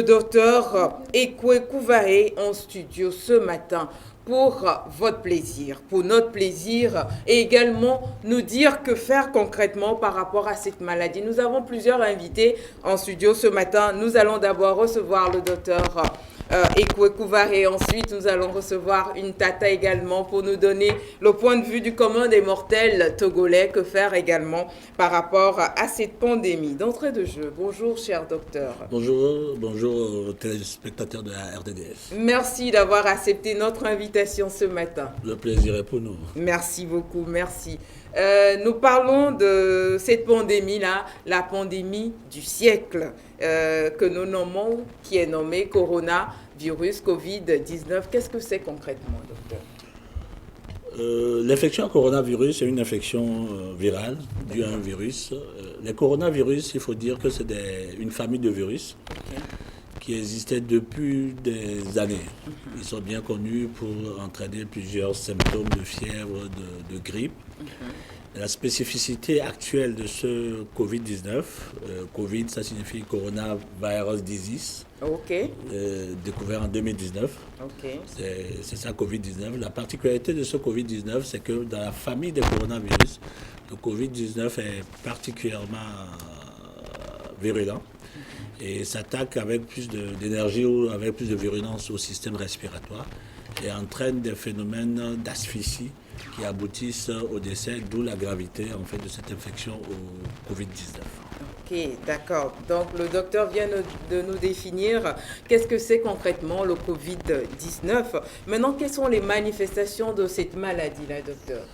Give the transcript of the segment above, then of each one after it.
docteur Ekwe Kouvaré en studio ce matin pour votre plaisir, pour notre plaisir et également nous dire que faire concrètement par rapport à cette maladie. Nous avons plusieurs invités en studio ce matin. Nous allons d'abord recevoir le docteur Ekwe Kouvaré. Ensuite, nous allons recevoir une tata également pour nous donner le point de vue du commun des mortels togolais. Que faire également par rapport à cette pandémie. D'entrée de jeu, bonjour cher docteur. Bonjour aux téléspectateurs de la RDDF. Merci d'avoir accepté notre invitation ce matin. Le plaisir est pour nous. Merci beaucoup, merci. Nous parlons de cette pandémie-là, la pandémie du siècle, que nous nommons, qui est nommée coronavirus, Covid-19. Qu'est-ce que c'est concrètement, docteur? L'infection à coronavirus est une infection virale due à un virus. Les coronavirus, il faut dire que c'est une famille de virus qui existait depuis des années. Ils sont bien connus pour entraîner plusieurs symptômes de fièvre, de grippe. La spécificité actuelle de ce Covid-19, Covid, ça signifie Coronavirus Disease, découvert en 2019. C'est ça, Covid-19. La particularité de ce Covid-19, c'est que dans la famille des coronavirus, le Covid-19 est particulièrement virulent et s'attaque avec plus d'énergie ou avec plus de virulence au système respiratoire et entraîne des phénomènes d'asphyxie qui aboutissent au décès, d'où la gravité en fait de cette infection au Covid-19. Ok, d'accord. Donc le docteur vient de nous définir qu'est-ce que c'est concrètement le Covid-19. Maintenant, quelles sont les manifestations de cette maladie-là, docteur?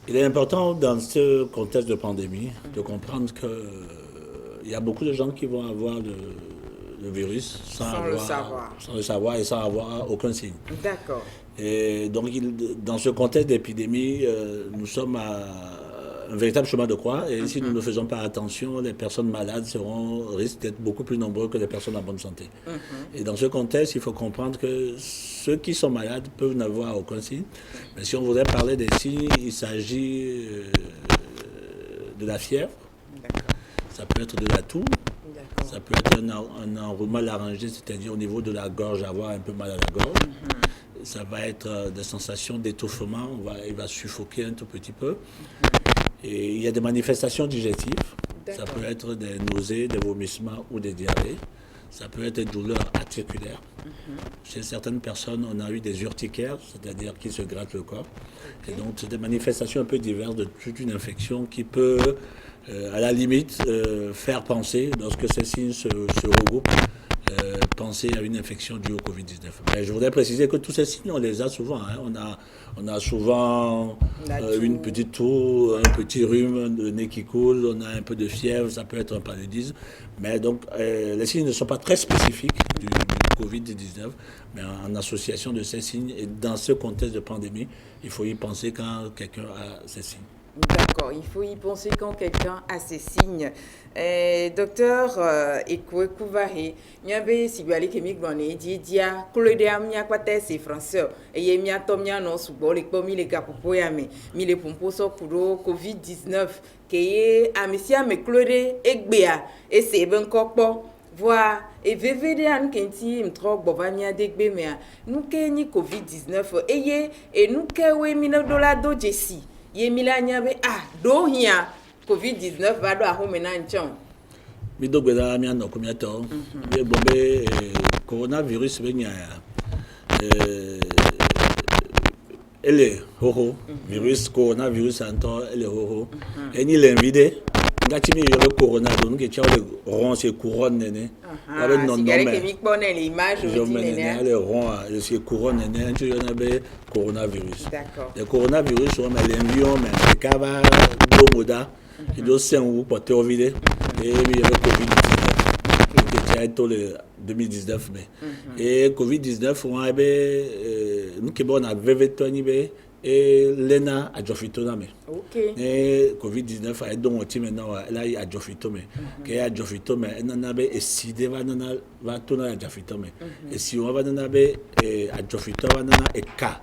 Il est important dans ce contexte de pandémie de comprendre qu'il y a beaucoup de gens qui vont avoir le virus sans le savoir et sans avoir aucun signe. D'accord. Et donc, dans ce contexte d'épidémie, nous sommes à un véritable chemin de croix. Et si nous ne faisons pas attention, les personnes malades risquent d'être beaucoup plus nombreux que les personnes en bonne santé. Et dans ce contexte, il faut comprendre que ceux qui sont malades peuvent n'avoir aucun signe. Mais si on voudrait parler des signes, il s'agit de la fièvre. Ça peut être de la toux. Ça peut être un enroulement laryngé, c'est-à-dire au niveau de la gorge, avoir un peu mal à la gorge. Ça va être des sensations d'étouffement, il va suffoquer un tout petit peu. Et il y a des manifestations digestives. Ça peut être des nausées, des vomissements ou des diarrhées. Ça peut être des douleurs articulaires. Chez certaines personnes, on a eu des urticaires, c'est-à-dire qui se grattent le corps. Et donc, c'est des manifestations un peu diverses de toute une infection qui peut, à la limite, faire penser, lorsque ces signes se regroupent, penser à une infection due au Covid-19. Mais je voudrais préciser que tous ces signes, on les a souvent. On a souvent une petite toux, un petit rhume, le nez qui coule, on a un peu de fièvre, ça peut être un paludisme. Mais donc, les signes ne sont pas très spécifiques du Covid-19, mais en association de ces signes. Et dans ce contexte de pandémie, il faut y penser quand quelqu'un a ces signes. D'accord, il faut y penser quand quelqu'un a ces signes. Docteur Ekwe Kouvaré, nyabe sibali kemi gbone dia kolode amnya kwate se français eye mia tomnya no subo le kpo mi le kapopo ya mi le pompo so kuro Covid-19 keye amisia me kolode egbea e se ben kokpo voa e vevede an kenti mtro gbova mia degbe mea nu ke ni Covid-19 eye e nu ke we mi no dola do jesi ye milanya be do hia Covid-19 va do ahomena nchon mi dogbe da mi an ko mi ato ye bombe coronavirus be nya ele hoho virus coronavirus anto ele hoho eni l'invité ngati mi yo corona do nge cha le rond se couronne ne avec non non mais mi connaît l'image je me le rond se couronne ne tu y en avait coronavirus. D'accord. Le coronavirus on met l'envion mais le cava do moda et do sen ou porter au vide et il y avait Covid-19 qui a été le 2019 mais et Covid-19 on avait nous qui bon avait toni be et lena a jofito mais et Covid-19 a doncoti maintenant là il a jofito mais que a jofito mais nana be et si de va tourner a jofito mais et si on va nana be a jofito va nana et ka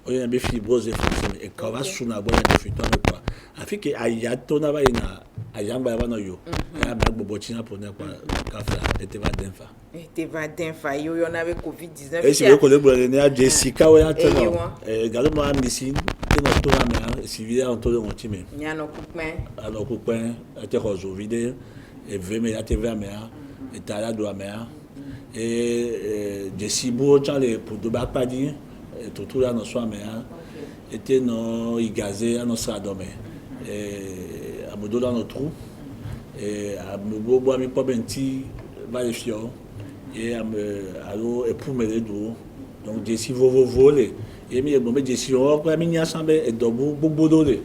Il y a des fibroses et fonctionnées. Et quand on va sous la boîte de futon, quoi. Afin que aïe, ton aval, il y a ayam ba no yo. Il y a un bobotina pour ne quoi. Café, et te va d'enfa. Et te va d'enfa. Yo, y en avait Covid-19. Et si vous connaissez le Jessica, ouais, attends. Regardez-moi, Missine, et notre tour à mer, si vous avez un tour de mon team. Il y a nos coupins. Alors, coupin, et te rosou vide, et veut à te ver à mer, et t'as la doigt à mer. Et Jessie Beau, pour de bas pas dire. Tout là, nous sommes était non igazé à nos sadomé et à me dans notre trou et à me boire mes pas benti va les fions et à me allo et pour me les dos donc Jessie voler et mi bon Jessie on pas mi ensemble et dobo bobodole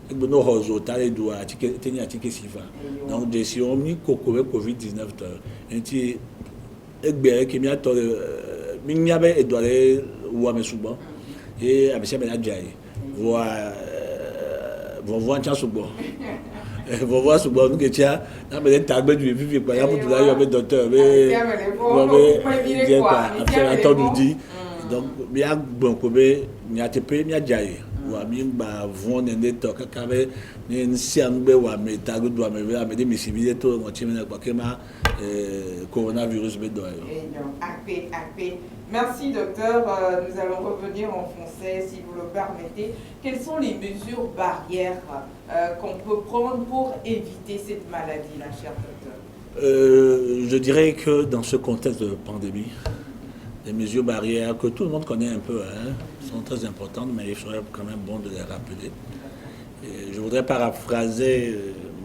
et bon no rozo ta les doigts tenir atike sifa donc Jessie on mi Covid-19 et ti egbe qui mi ato mi nyabe et doit aller ou à mes souvent et à monsieur Benadjaï voir un chance bon voir ce bon que tu as là mais table du vivre quoi pour là il y a docteur mais bien quoi après attend nous dit donc bien bon comme il y a TP il y a jaï ou à mi ba vont ne to kakabe ni si anbe wa me tagu do me va me de misibile to mo chimena kwa kema coronavirus be do AP. Merci docteur, nous allons revenir en français si vous le permettez. Quelles sont les mesures barrières qu'on peut prendre pour éviter cette maladie-là, cher docteur? Je dirais que dans ce contexte de pandémie, les mesures barrières que tout le monde connaît un peu sont très importantes, mais il serait quand même bon de les rappeler. Et je voudrais paraphraser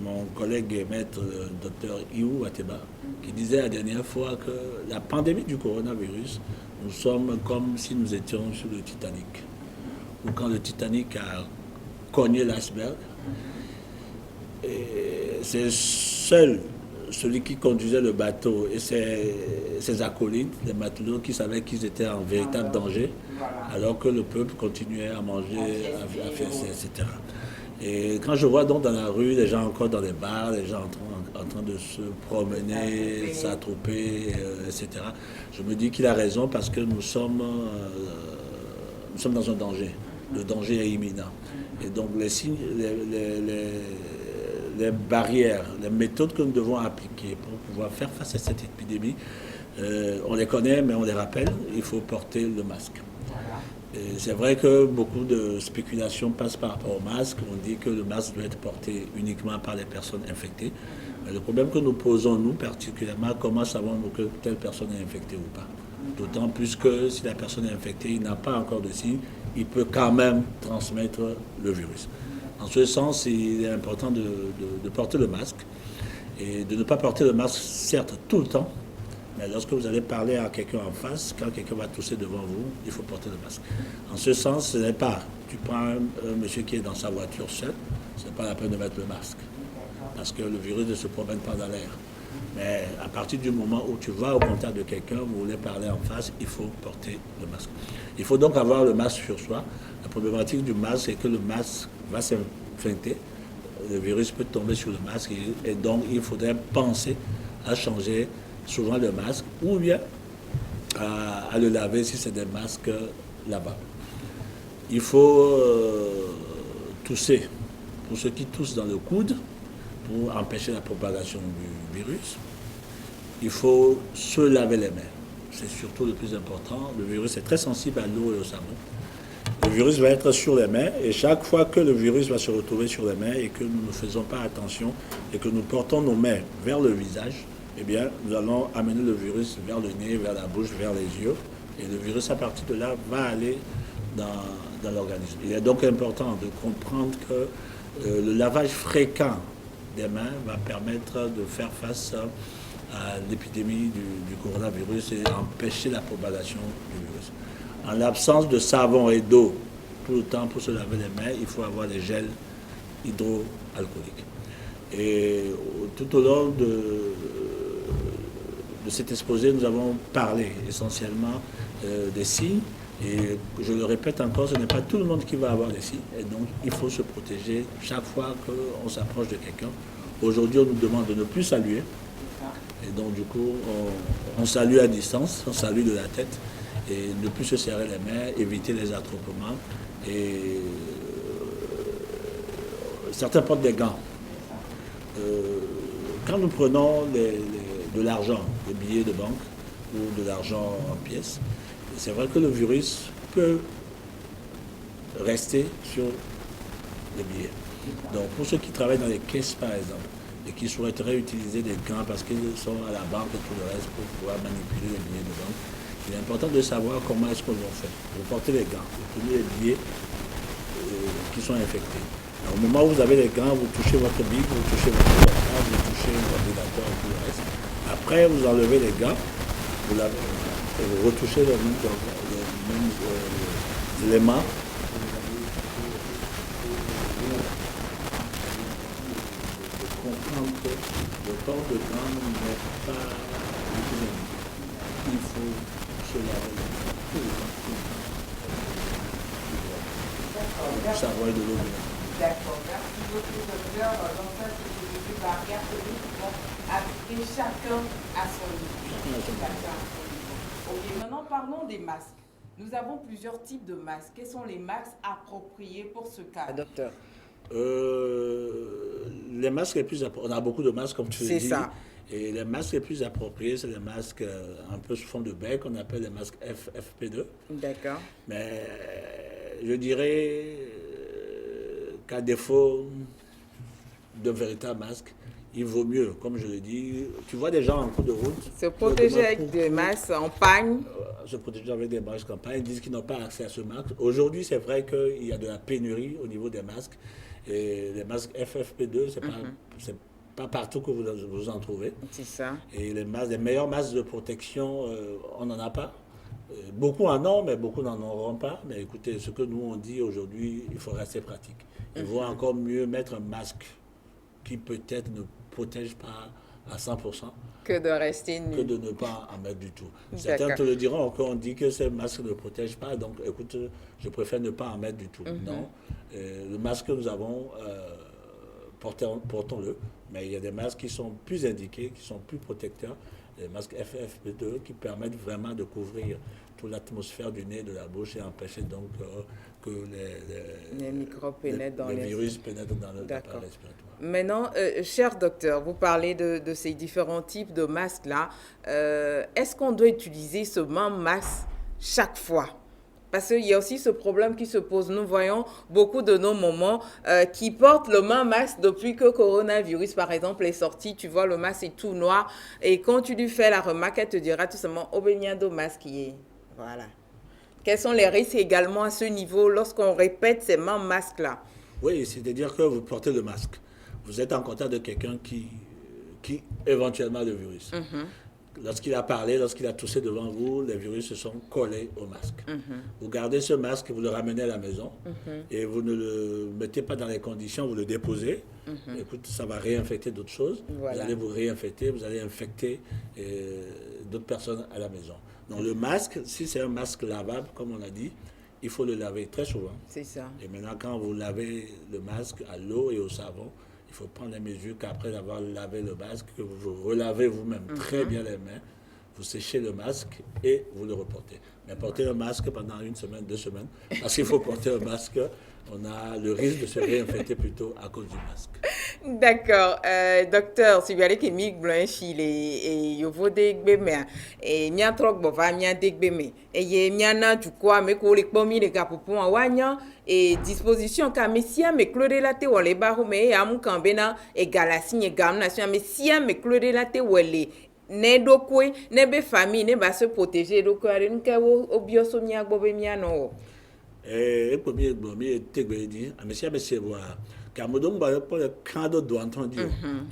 mon collègue maître docteur Iou Ateba, qui disait la dernière fois que la pandémie du coronavirus, nous sommes comme si nous étions sur le Titanic. Ou quand le Titanic a cogné l'iceberg, c'est seul celui qui conduisait le bateau et ses acolytes, les matelots, qui savaient qu'ils étaient en véritable danger, alors que le peuple continuait à manger, à faire, etc. Et quand je vois donc dans la rue les gens encore dans les bars, les gens en train de se promener, s'attrouper, etc., je me dis qu'il a raison parce que nous sommes dans un danger. Le danger est imminent. Et donc les signes, les barrières, les méthodes que nous devons appliquer pour pouvoir faire face à cette épidémie, on les connaît, mais on les rappelle, il faut porter le masque. C'est vrai que beaucoup de spéculations passent par rapport au masque. On dit que le masque doit être porté uniquement par les personnes infectées. Mais le problème que nous posons, nous particulièrement, comment savons-nous que telle personne est infectée ou pas? D'autant plus que si la personne est infectée, il n'a pas encore de signes, il peut quand même transmettre le virus. En ce sens, il est important de porter le masque et de ne pas porter le masque, certes, tout le temps. Mais lorsque vous allez parler à quelqu'un en face, quand quelqu'un va tousser devant vous, il faut porter le masque. En ce sens, ce n'est pas, tu prends un monsieur qui est dans sa voiture seul, ce n'est pas la peine de mettre le masque. Parce que le virus ne se promène pas dans l'air. Mais à partir du moment où tu vas au contact de quelqu'un, vous voulez parler en face, il faut porter le masque. Il faut donc avoir le masque sur soi. La problématique du masque, c'est que le masque va s'infecter. Le virus peut tomber sur le masque et donc il faudrait penser à changer souvent le masque, ou bien à le laver si c'est des masques là-bas. Il faut tousser, pour ceux qui toussent dans le coude, pour empêcher la propagation du virus. Il faut se laver les mains. C'est surtout le plus important. Le virus est très sensible à l'eau et au savon. Le virus va être sur les mains et chaque fois que le virus va se retrouver sur les mains et que nous ne faisons pas attention et que nous portons nos mains vers le visage, eh bien, nous allons amener le virus vers le nez, vers la bouche, vers les yeux. Et le virus, à partir de là, va aller dans l'organisme. Il est donc important de comprendre que le lavage fréquent des mains va permettre de faire face à l'épidémie du coronavirus et empêcher la propagation du virus. En l'absence de savon et d'eau tout le temps pour se laver les mains, il faut avoir des gels hydroalcooliques. Et tout au long de cet exposé, nous avons parlé essentiellement des signes. Et je le répète encore, ce n'est pas tout le monde qui va avoir des signes. Et donc, il faut se protéger chaque fois qu'on s'approche de quelqu'un. Aujourd'hui, on nous demande de ne plus saluer. Et donc, du coup, on salue à distance, on salue de la tête. et ne plus se serrer les mains, éviter les attroupements. Et certains portent des gants. Quand nous prenons de l'argent, des billets de banque ou de l'argent en pièces, c'est vrai que le virus peut rester sur les billets. Donc pour ceux qui travaillent dans les caisses par exemple, et qui souhaiteraient utiliser des gants parce qu'ils sont à la banque et tout le reste pour pouvoir manipuler les billets de banque, il est important de savoir comment est-ce qu'on fait. Vous portez les gants, vous prenez les billets qui sont infectés. Alors, au moment où vous avez les gants, vous touchez votre bille, vous touchez votre portable, vous touchez l'ordinateur et tout le reste. Après, vous enlevez les gants, vous lavez, et vous retouchez les mêmes éléments. Comprendre que le port de gants n'est pas économique. Il faut se laver les mains tout le temps, tout le temps. Savoir de l'eau. D'accord, merci beaucoup docteur. Donc ça c'est ce que je vais regarder pour appliquer chacun à son niveau. Ok, maintenant parlons des masques. Nous avons plusieurs types de masques. Quels sont les masques appropriés pour ce cas, docteur? Les masques les plus appropriés, on a beaucoup de masques comme tu le dis. C'est ça. Et les masques les plus appropriés, c'est les masques un peu sous forme de bec, qu'on appelle les masques FFP2. D'accord. Mais je dirais qu'à défaut d'un véritable masque, il vaut mieux, comme je le dis. Tu vois des gens en cours de route. Se protéger avec des masques en pagne. Se protéger avec des masques en pagne. Ils disent qu'ils n'ont pas accès à ce masque. Aujourd'hui, c'est vrai qu'il y a de la pénurie au niveau des masques. Et les masques FFP2, c'est pas partout que vous en trouvez. C'est ça. Et les meilleurs masques de protection, on n'en a pas. Beaucoup en ont, mais beaucoup n'en auront pas. Mais écoutez, ce que nous on dit aujourd'hui, il faut rester pratique. Il vaut encore mieux mettre un masque qui peut-être ne protège pas à 100%. Que de rester nu. Que de ne pas en mettre du tout. Certains te le diront, encore on dit que ces masques ne protègent pas, donc écoute, je préfère ne pas en mettre du tout. Non, le masque que nous avons, portons-le, mais il y a des masques qui sont plus indiqués, qui sont plus protecteurs, les masques FFP2 qui permettent vraiment de couvrir toute l'atmosphère du nez, de la bouche et empêcher donc que les microbes pénètrent dans les virus pénètrent dans l'appareil respiratoire. Maintenant, cher docteur, vous parlez de ces différents types de masques-là. Est-ce qu'on doit utiliser ce même masque chaque fois? Parce qu'il y a aussi ce problème qui se pose. Nous voyons beaucoup de nos mamans qui portent le même masque depuis que le coronavirus, par exemple, est sorti. Tu vois, le masque est tout noir. Et quand tu lui fais la remarque, elle te dira tout simplement « Obéniado masque y est ». Voilà. Quels sont les risques également à ce niveau lorsqu'on répète ces mêmes masques-là? Oui, c'est-à-dire que vous portez le masque. Vous êtes en contact de quelqu'un qui éventuellement a le virus. Lorsqu'il a parlé, lorsqu'il a toussé devant vous, les virus se sont collés au masque. Vous gardez ce masque, vous le ramenez à la maison et vous ne le mettez pas dans les conditions, vous le déposez. Écoute, ça va réinfecter d'autres choses. Voilà. Vous allez vous réinfecter, vous allez infecter d'autres personnes à la maison. Donc le masque, si c'est un masque lavable, comme on a dit, il faut le laver très souvent. C'est ça. Et maintenant, quand vous lavez le masque à l'eau et au savon, il faut prendre les mesures qu'après avoir lavé le masque, que vous relavez vous-même très bien les mains, vous séchez le masque et vous le reportez. Mais portez un masque pendant 1 semaine, 2 semaines, parce qu'il faut porter un masque, on a le risque de se réinfecter plutôt à cause du masque. D'accord. Docteur, si vous allez que mig blanche, et vous voulez dégbemer, et mia trok bova mia dégbemer, et y mia na du quoi, mais qu'on les pomme les gars pour pouvoir wanya, et disposition car mais si me clore la te wale barou mais amu kambena et galasine et gamnation mais si me clore la te wale ne do kwe ne be famille ne ba se protéger do ko ari nke wo obioso mia gbobe mia no et premier tegbe di amesia mesie wa kamodon ba pour le cadre do entendu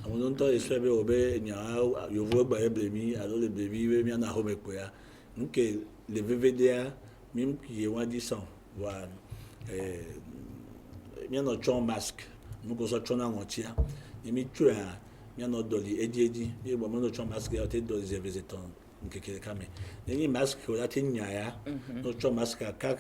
amodon to esebe obe nya yo vo gba eblemi alors le baby we mia na home ko ya nke le VVDA même qui est wa di son wa mia no chon masque nous ko so chona ngotia imi tua mia no doli edi e bo mo no chon masque ya te do zevezeton nke kele kame ni masque ko la te nyaya no chon masque ka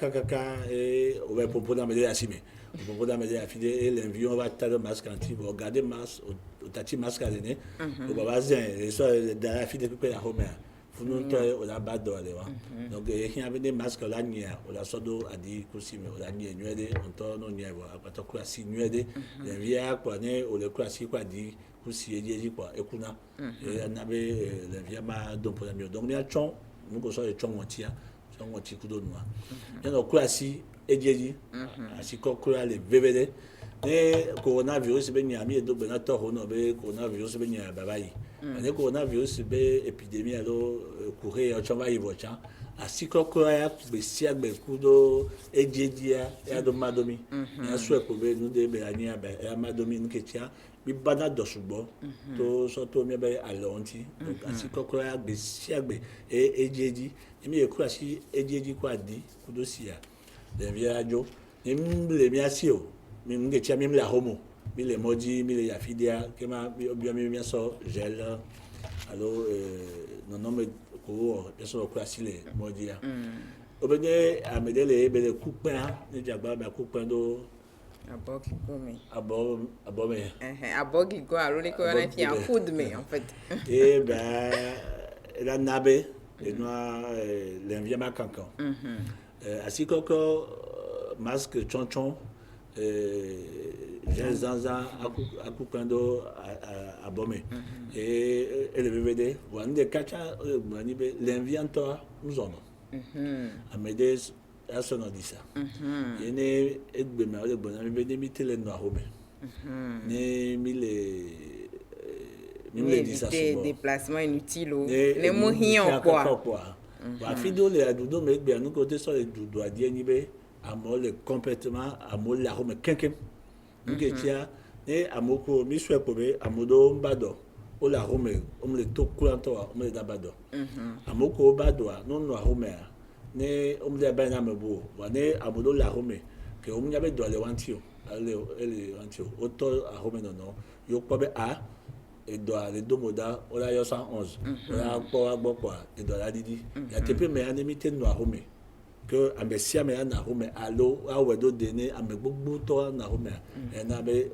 et on va proposer me asime on proposer me afide et l'envion va ta masque anti pour garder masque au tati masque à donner on va baser et ça dans la fide que la home Funu toi on a bas d'or donc il y avait des masques là nia on a sodo a dit kusi mais on a nia nuede on tourne nia wa apato kwa si nuede les via quoi ne on le quoi si quoi dit kusi et dit quoi et kuna et on avait les via ma donc pour la mieux donc il y a chon nous ko so e chon montia chon monti kudo noa il y a quoi si et dit asi ko kura les VVD ne coronavirus be nyami edo benato hono be coronavirus be nya babai ne coronavirus be epidemie alo courir o chamba ivocha asiko ko ya be sia be kudo ejedia ya do madomi ya so ko be nu de be ania be ya madomi nketia bi bana do subo to so to mi be alonti donc asiko ko ya be sia be ejedi mi e ku asi ejedi ko adi kudo sia de viajo ni mle mi asio mi ngetia mi la homo mi le modi mi le yafidia kema bi mi so gel allo non me ko eso ko asile modi ya obede amedele be le couper ni jagba ba couper do Abogi gomi. Abome. Abogi go aroni ko na fi en food me en fait. Et ben la nabe et noa l'enviema cancan. Ainsi que masque chonchon j'ai zanza akupendo abome et le BBD one de kacha l'envianto nous en amede asono disa ene egbe ma le bona me de mitele no ahome ne mile disa des déplacements inutiles les mohions quoi ba fido le adudo me egbe anu ko te so le dudu adie ni be amole complètement amole la home kenkem ngetia ne amoko mi swe ko be amodo mbado o la home o le to kulanto o le dabado amoko bado no no home ne o le ba na mebo wa ne amodo la home ke o mnya be do le wantio ele wantio o to a home no yo ko be a et doit les deux moda o la yo 111 o la ko agbo kwa et doit la didi ya tepe me anemite no home que ambesia me na home allo awedo dene amegbogbò to na home na be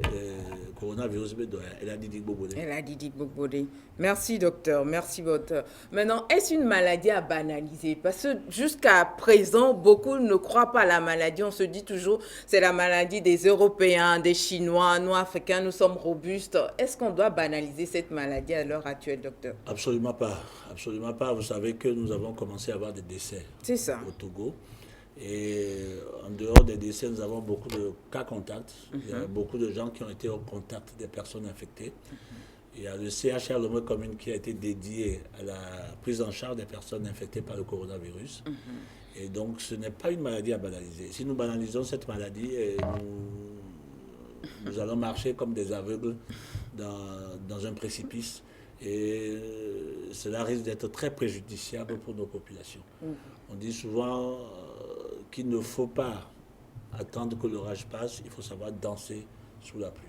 coronavirus be do elle a dit gbogbo. Elle a dit gbogbo. Merci docteur, merci docteur. Maintenant, est-ce une maladie à banaliser? Parce que jusqu'à présent, beaucoup ne croient pas à la maladie. On se dit toujours c'est la maladie des Européens, des Chinois, nous Africains, nous sommes robustes. Est-ce qu'on doit banaliser cette maladie à l'heure actuelle, docteur? Absolument pas, absolument pas. Vous savez que nous avons commencé à avoir des décès au Togo. Et en dehors des décès, nous avons beaucoup de cas contacts. Il y a beaucoup de gens qui ont été au contact des personnes infectées. Il y a le CHR Lomé Commune qui a été dédié à la prise en charge des personnes infectées par le coronavirus. Et donc, ce n'est pas une maladie à banaliser. Si nous banalisons cette maladie, nous allons marcher comme des aveugles dans un précipice. Et cela risque d'être très préjudiciable pour nos populations. On dit souvent qu'il ne faut pas attendre que l'orage passe, il faut savoir danser sous la pluie.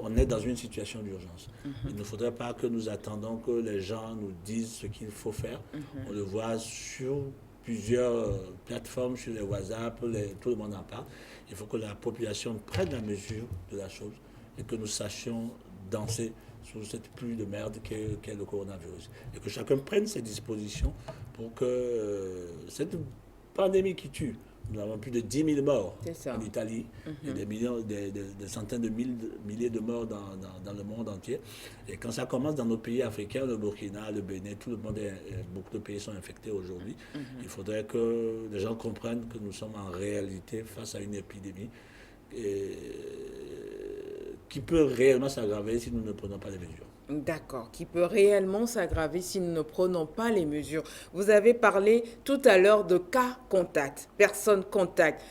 On est dans une situation d'urgence. Il ne faudrait pas que nous attendons que les gens nous disent ce qu'il faut faire. On le voit sur plusieurs plateformes, sur les WhatsApp, tout le monde en parle. Il faut que la population prenne la mesure de la chose et que nous sachions danser sous cette pluie de merde qu'est le coronavirus. Et que chacun prenne ses dispositions pour que cette pandémie qui tue, nous avons plus de 10 000 morts en Italie, et des centaines de milliers de morts dans le monde entier. Et quand ça commence dans nos pays africains, le Burkina, le Bénin, tout le monde, beaucoup de pays sont infectés aujourd'hui. Il faudrait que les gens comprennent que nous sommes en réalité face à une épidémie qui peut réellement s'aggraver si nous ne prenons pas les mesures. D'accord, qui peut réellement s'aggraver si nous ne prenons pas les mesures. Vous avez parlé tout à l'heure de cas contact, personnes contact.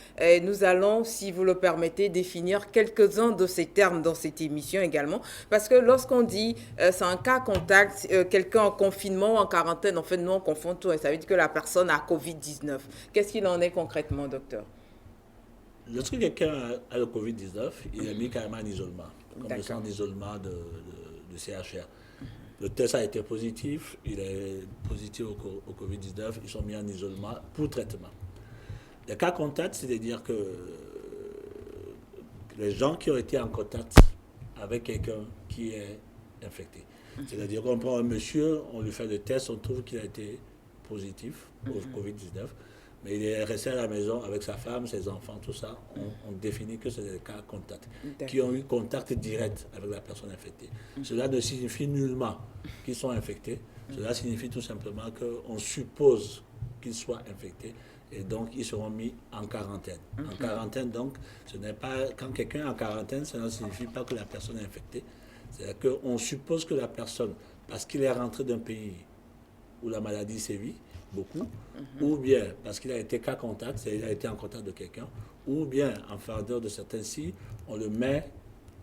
Nous allons, si vous le permettez, définir quelques-uns de ces termes dans cette émission également. Parce que lorsqu'on dit c'est un cas contact, quelqu'un en confinement ou en quarantaine, en fait, nous on confond tout et ça veut dire que la personne a Covid-19. Qu'est-ce qu'il en est concrètement, docteur? Lorsque quelqu'un a le Covid-19, il est mis carrément en isolement, comme le centre d'isolement de CHR. Le test a été positif, il est positif au Covid-19, ils sont mis en isolement pour traitement. Les cas contacts, c'est-à-dire que les gens qui ont été en contact avec quelqu'un qui est infecté. C'est-à-dire qu'on prend un monsieur, on lui fait le test, on trouve qu'il a été positif au Covid-19, mais il est resté à la maison avec sa femme, ses enfants, tout ça. On définit que c'est des cas contacts, qui ont eu contact direct avec la personne infectée. Cela ne signifie nullement qu'ils sont infectés. Cela signifie tout simplement qu'on suppose qu'ils soient infectés et donc ils seront mis en quarantaine. En quarantaine, donc, ce n'est pas quand quelqu'un est en quarantaine, ça ne signifie pas que la personne est infectée. C'est-à-dire qu'on suppose que la personne, parce qu'il est rentré d'un pays où la maladie sévit beaucoup, ou bien parce qu'il a été cas contact, c'est-à-dire qu'il a été en contact de quelqu'un, ou bien en faveur de certains signes, on le met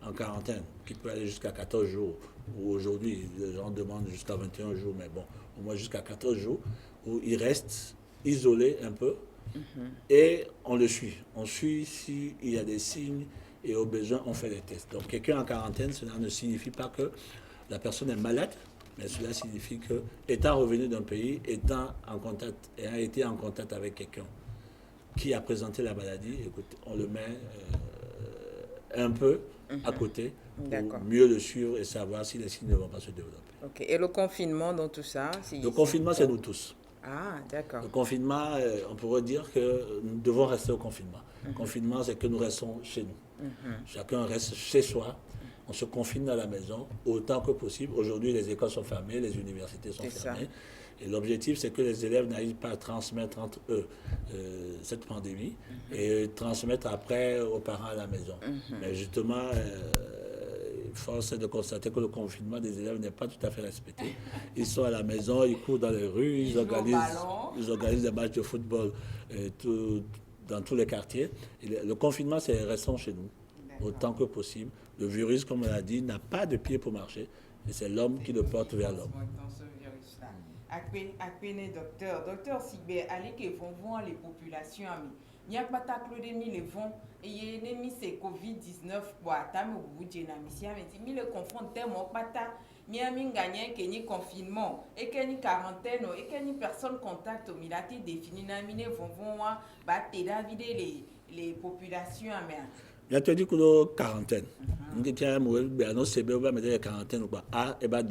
en quarantaine, qui peut aller jusqu'à 14 jours. Ou aujourd'hui, les gens demandent jusqu'à 21 jours, mais bon, au moins jusqu'à 14 jours, où il reste isolé un peu, et on le suit. On suit s'il y a des signes, et au besoin, on fait des tests. Donc, quelqu'un en quarantaine, cela ne signifie pas que la personne est malade, mais cela signifie que, étant revenu d'un pays, étant en contact, ayant été en contact avec quelqu'un qui a présenté la maladie, écoute, on le met un peu à côté pour mieux le suivre et savoir si les signes ne vont pas se développer. Ok. Et le confinement dans tout ça? Le confinement, c'est nous tous. Ah, d'accord. Le confinement, on pourrait dire que nous devons rester au confinement. Le confinement, c'est que nous restons chez nous. Chacun reste chez soi. On se confine à la maison autant que possible. Aujourd'hui, les écoles sont fermées, les universités sont fermées. Et l'objectif, c'est que les élèves n'arrivent pas à transmettre entre eux cette pandémie et transmettre après aux parents à la maison. Mais justement, force est de constater que le confinement des élèves n'est pas tout à fait respecté. Ils sont à la maison, ils courent dans les rues, ils organisent des matchs de football dans tous les quartiers. Et le confinement, c'est restons chez nous autant que possible. Le virus, comme on l'a dit, n'a pas de pied pour marcher. Et c'est l'homme qui le porte vers l'homme. Docteur Sigbe, allez que vont voir les populations. Il n'y a pas ta clé de les vont et il y a mis ces Covid-19 pour attendre au bout de la mission. Mais le confronte tellement pas ta. Il y a mis gagné qu'il y a confinement et qu'il y a quarantaine et qu'il y a personne contact au milati défini. Ils vont voir les populations. Il a dit que la quarantaine. Nous avons une quarantaine. Ah, et bien,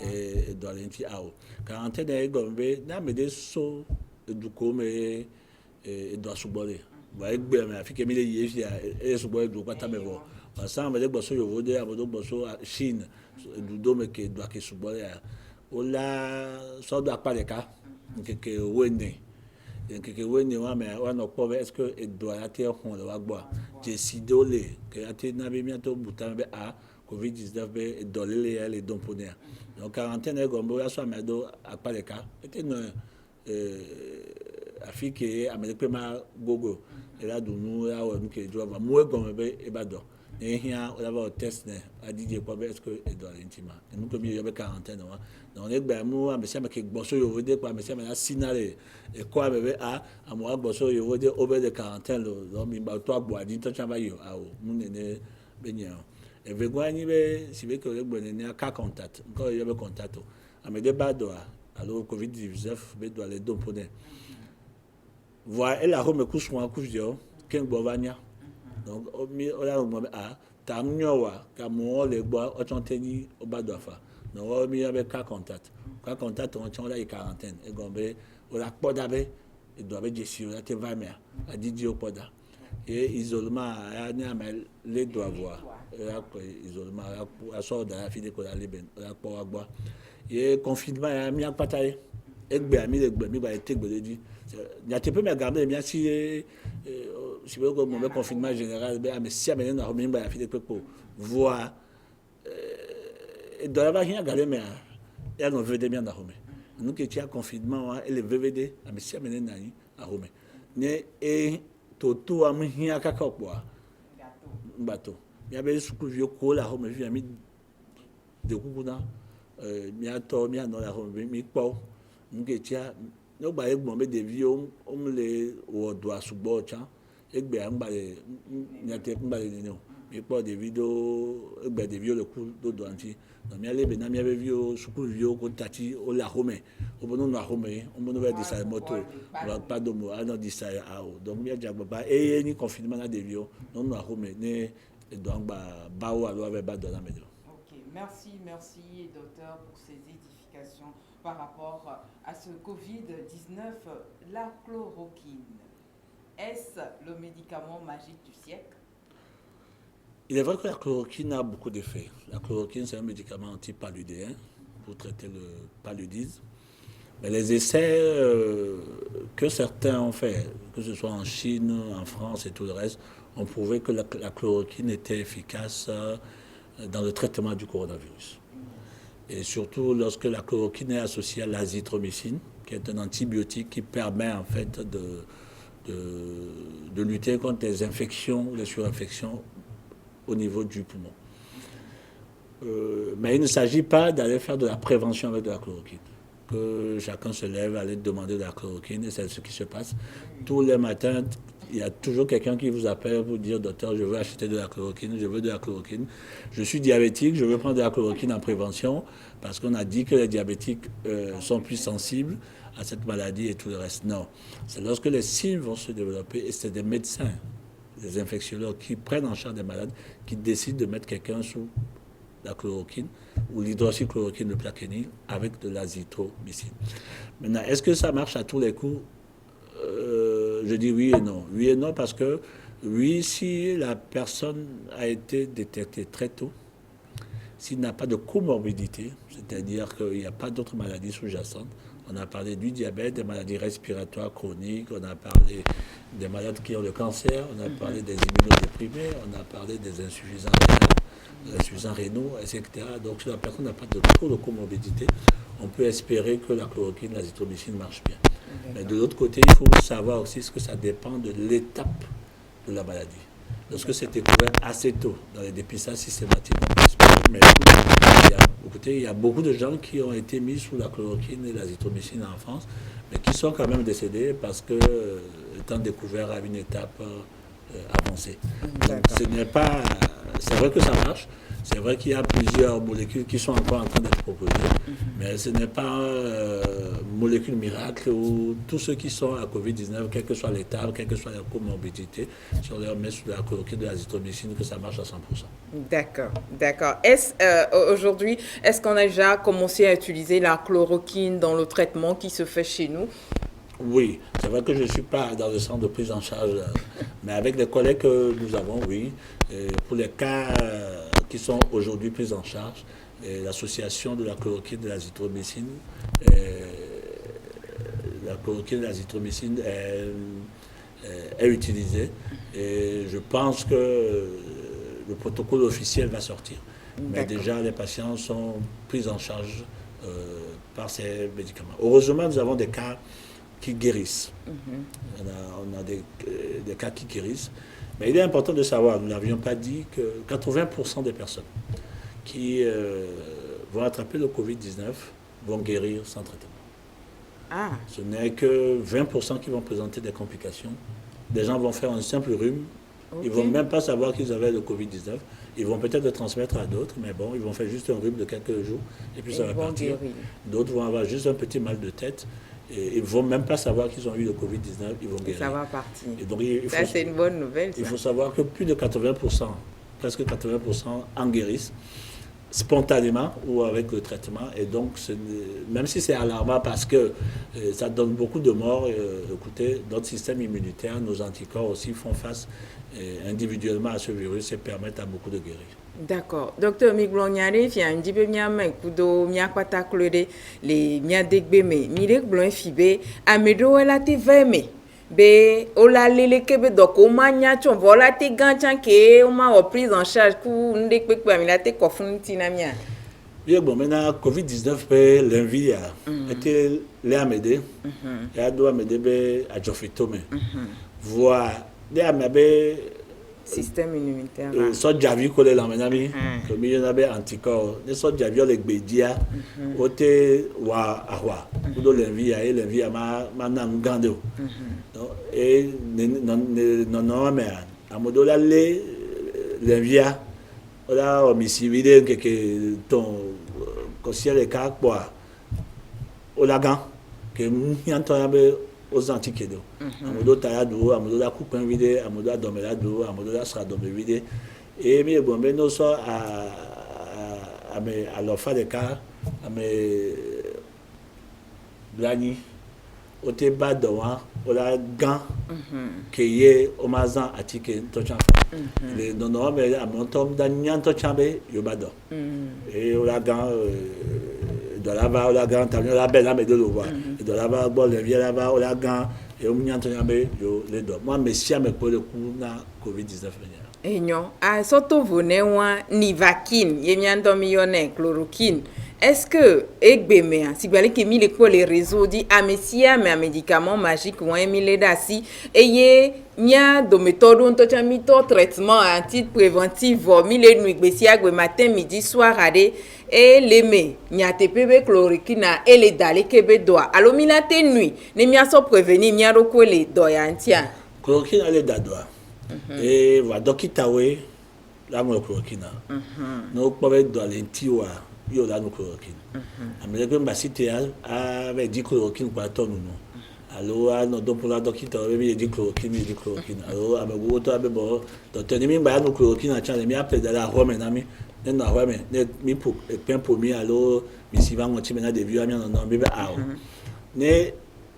et dans l'intérieur. Quarantaine est comme na me de so du comme et doit suboler. Va egbe me afi kemi le yefi e suboler du kwata me vo. Ensemble le bosso yo vode abodo bosso Chine du do me ke doit ke suboler. Ola so do apa le ka nke wende. Nke wende wa me wa no po est-ce que e doit ate hon le wa gbo. Je sidole ke ate na be mi to buta be a Covid-19 be dolele les domponer. Donc quarantaine est comme ça mais do apa le ka. Était afike amelepe ma gogo ela dunu ya wo nke driver mo egon be e ba do ehia o la ba test ne adije kwa be est-ce que e do intima e mu ko mi yo be quarantaine wa donc le gba mu amese ma ke gboso yo vode kwa amese ma sinale e kwa be a amo gboso yo vode o be de quarantaine lo mi ba to agbo adi to chamba yo a o mu ne be nya e ve gwa ni be si be ko le gbo ne ka contact ko yo be contact ame de ba do alors Covid-19 be do le domponer voilà elle a remis couche moi couche dio ken bovania donc o la mo a tamnyowa ka mo le gbo o chonteni o badofa no o mi avec cas contact on chon la quarantaine e gombe o la poda be e do be jesi o la te va mer a didi o poda et isolement a ni amel les doit voir isolement a so da la fide ko la leben la po agbo et confinement a mi apataye egbe ami le gbe mi ba te gbe di il y a peu me garder bien si vous comme le confinement général mais si amène na remin ba fi de pepo voir dans la rien garder mais elle on veut de bien na remin nous que tu as confinement et le VVD mais si amène na ni à remin ne et toto am rien ka ko quoi bateau il y avait sous vieux ko la remin vi ami de kukuna mi ato mi na la remin mi po nous que tu as no ba egbo be de vio le o do asugbo cha egbe amba le nyate mba le no mi po de video egbe de vio le ku do anti no mi ale be na mi ave vio suku vio ko tati o la home o bono na home o bono be disa moto pas do mo ana disa a o donc mi ajagba ba e ni confinement na de vio no na home ne do amba ba o alo ave ba do na medo. OK, Merci, docteur, pour ces édifications par rapport à ce Covid-19, la chloroquine. Est-ce le médicament magique du siècle? Il est vrai que la chloroquine a beaucoup d'effets. La chloroquine, c'est un médicament antipaludéen pour traiter le paludisme. Mais les essais que certains ont fait, que ce soit en Chine, en France et tout le reste, ont prouvé que la chloroquine était efficace dans le traitement du coronavirus. Et surtout lorsque la chloroquine est associée à l'azithromycine, qui est un antibiotique qui permet en fait de lutter contre les infections, les surinfections au niveau du poumon. Mais il ne s'agit pas d'aller faire de la prévention avec de la chloroquine. Que chacun se lève, aller demander de la chloroquine, et c'est ce qui se passe. Tous les matins, il y a toujours quelqu'un qui vous appelle pour dire: docteur, je veux acheter de la chloroquine, je veux de la chloroquine. Je suis diabétique, je veux prendre de la chloroquine en prévention, parce qu'on a dit que les diabétiques sont plus sensibles à cette maladie et tout le reste. Non. C'est lorsque les signes vont se développer, et c'est des médecins, des infectiologues qui prennent en charge des malades, qui décident de mettre quelqu'un sous la chloroquine ou l'hydroxychloroquine, le plaquenil, avec de l'azithromycine. Maintenant, est-ce que ça marche à tous les coups? Je dis oui et non. Oui et non parce que, oui, si la personne a été détectée très tôt, s'il n'a pas de comorbidité, c'est-à-dire qu'il n'y a pas d'autres maladies sous-jacentes, on a parlé du diabète, des maladies respiratoires chroniques, on a parlé des malades qui ont le cancer, on a parlé des immunodéprimés, on a parlé des insuffisants rénaux, etc. Donc si la personne n'a pas de trop de comorbidité, on peut espérer que la chloroquine, l'azithromycine marche bien. Mais de l'autre côté, il faut savoir aussi ce que ça dépend de l'étape de la maladie. Lorsque c'est découvert assez tôt dans les dépistages systématiques, on peut espérer. Mais écoutez, il y a beaucoup de gens qui ont été mis sous la chloroquine et l'azithromycine en France, mais qui sont quand même décédés parce que, étant découverts à une étape avancée. Donc, c'est vrai que ça marche. C'est vrai qu'il y a plusieurs molécules qui sont encore en train d'être proposées, mais ce n'est pas molécule miracle où tous ceux qui sont à Covid-19, quelle que soit l'étape, quelle que soit la comorbidité, si on leur met sous la chloroquine de l'azithromycine, que ça marche à 100%. D'accord. Aujourd'hui, est-ce qu'on a déjà commencé à utiliser la chloroquine dans le traitement qui se fait chez nous? Oui, c'est vrai que je ne suis pas dans le centre de prise en charge, mais avec les collègues que nous avons, oui. Et pour les cas qui sont aujourd'hui pris en charge, l'association de la chloroquine de l'azithromycine, est utilisée. Et je pense que le protocole officiel va sortir. Mais déjà, les patients sont pris en charge par ces médicaments. Heureusement, nous avons des cas qui guérissent. On a des cas qui guérissent. Mais il est important de savoir, nous n'avions pas dit que 80% des personnes qui vont attraper le Covid-19 vont guérir sans traitement. Ce n'est que 20% qui vont présenter des complications. Des gens vont faire un simple rhume. Ils ne vont même pas savoir qu'ils avaient le Covid-19. Ils vont peut-être le transmettre à d'autres, mais bon, ils vont faire juste un rhume de quelques jours et puis ça va partir. D'autres vont avoir juste un petit mal de tête. Et ils ne vont même pas savoir qu'ils ont eu le Covid-19, ils vont guérir. Ça va partir. Et donc, ça, c'est une bonne nouvelle. Ça. Il faut savoir que plus de 80%, presque 80% en guérissent spontanément ou avec le traitement. Et donc, même si c'est alarmant parce que ça donne beaucoup de morts, écoutez, notre système immunitaire, nos anticorps aussi font face individuellement à ce virus et permettent à beaucoup de guérir. D'accord. Docteur Miglonyare, il y a un petit peu de kudo mia kwata klode les mia degbe me mire blon fibe amedo la te veme be ola lele kebe donc o manya chon vola te ganchan ke o ma prise en charge ku ndek pe pa mi la te kofun tinamia. Bien bon maintenant Covid-19 pe l'envie a été les amede et a do amede be a jofitome voix les amebe système immunitaire. So javi ko le la menami ko mi na be anticorps ne so javi le gbedia ote wa ahwa do l'envie a et l'envie a ma na ngando et non mais amodo la le l'envie a ola omisivide que ton conscient ka kwa olagan que nyanto ya be aux antiqués. Amodo tayado, amodo la coupe vide, amodo la domelado, amodo la sera domé vide. Et mais bon, mais nous sommes à l'offre des cas, à mes blani, au débat de moi, au la gant, qui est au mazan à ticket, les non, mais à mon tombe d'agnan tochambe, yobado. Et au la gant, de là-bas, au la gant, t'as la belle âme de l'eau, et de là-bas, bon, le vieux là-bas, au la gant, et au mignon tochambe, yo les deux. Moi, mais si à me pour le coup, na Covid-19. Et non, à surtout vous n'avez ni vaccine, y a mis chloroquine. Est-ce que Egbeme, si vous avez mis les réseaux dit amesia mais un médicament magique ou un mille d'assis et y a de méthodes on t'a mis ton traitement à titre préventif mille nuit bessia matin midi soir et les y a TPB chloroquine et les dalles kebe doit alors milate nuit ne m'y a so prévenir m'y a recours les doya antia chloroquine elle est d'adoi et va dokitawe la chloroquine no pouvez doit l'entiwa yo la no chloroquine amele ba cité avec dit chloroquine kwa ton non alors no donc pour la docteur il dit chloroquine alors amego to abe bo docteur ni mi ba no chloroquine a chane mi appelle de la rome na mi na rome mi pour pen pour mi alors mi si va monter maintenant des vieux ami non mi ba a ne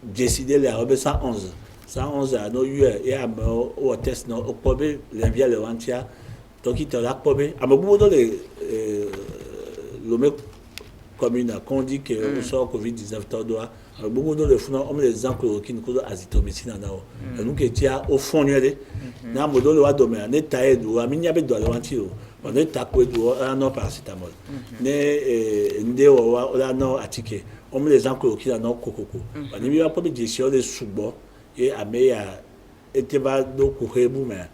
décider la robe 111 à nos yeux et à au test non au probé l'envia le wantia donc il te l'a probé à beaucoup dans les le commune qu'on dit que au sort Covid-19 doit beaucoup de fonds on les chloroquine que azithromycine na nous que tia au fond nué na modo le wa domaine ne tae do aminya be do le wanti on est takwe do no paracetamol ne nde wa la no atike on les chloroquine na kokoko on y va pas de gestion de subo et ameya eteba do kuhebu mais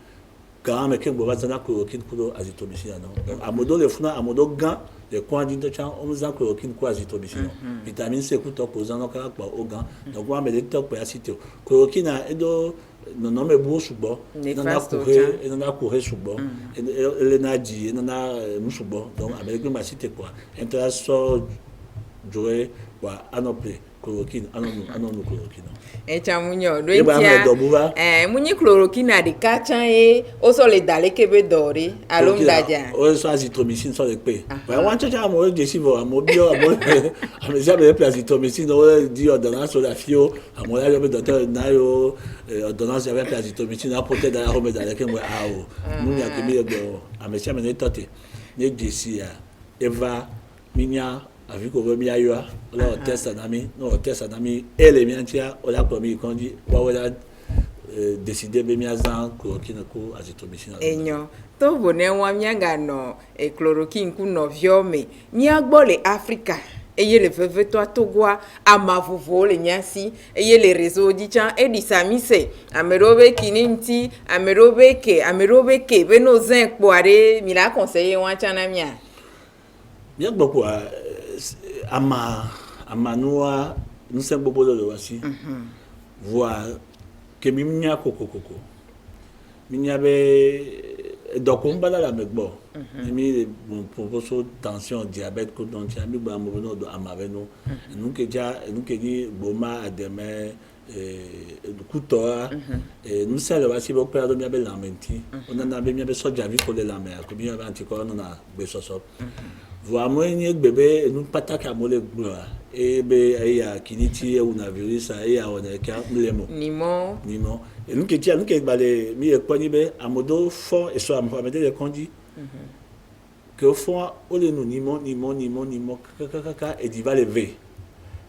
quand mais que boba zana chloroquine pour azithromycine non à modo le fonds à modo gant les coins d'une temps on nous a chloroquine quoi azithromycine vitamine C que tu posant dans quoi au gant donc on met des top pour citer chloroquine et do non mais beau subo non a courir subo et na dit non a musubo donc avec ma cité quoi intéressant jouer quoi anoplé chloroquine anon chloroquine et chamunyo do tia munyi chloroquine a de kacha e o so le dale kebe dori alom daja o so azithromycine so le pe wa wan cha mo de si vo mo bio mo amezia be azithromycine o di ordonnance so la fio amo la be docteur na yo ordonnance avec azithromycine a porter dans la robe dans laquelle moi munya ke mi do amezia me ne tote ne disi ya eva minya avec qu'on veut bien yoa alors test anami et les mientia on a promis qu'on dit voilà décider be miazan ko kinako azithromycine enyo to bone wa mianga no e chloroquine ku no viome miagbo le Africa eye le veve to atogwa amavuvo le nyasi eye le réseau di chan e di samise amerobe kininti amerobe ke beno zen poare mi la conseiller wa chana mia bien beaucoup amanoa nous sommes beaucoup de aussi voir que mimnya koko minya be donc on bala la megbo mi proposo tension diabète ko donc ami ba mo no do amaveno nous que dit boma ademe kutoa nous sommes aussi beaucoup perdre mi be lamenti on a be mi be so javi ko le lamer ko mi be anticorps on a be so voir moi ni bébé nous pataka mole gloire et be ya kiniti ou na virus ya on est quand nimo et nous que balé mi e kwani be amodo fort et soit me mettre les condi que au fond on le nimo kaka et dit va lever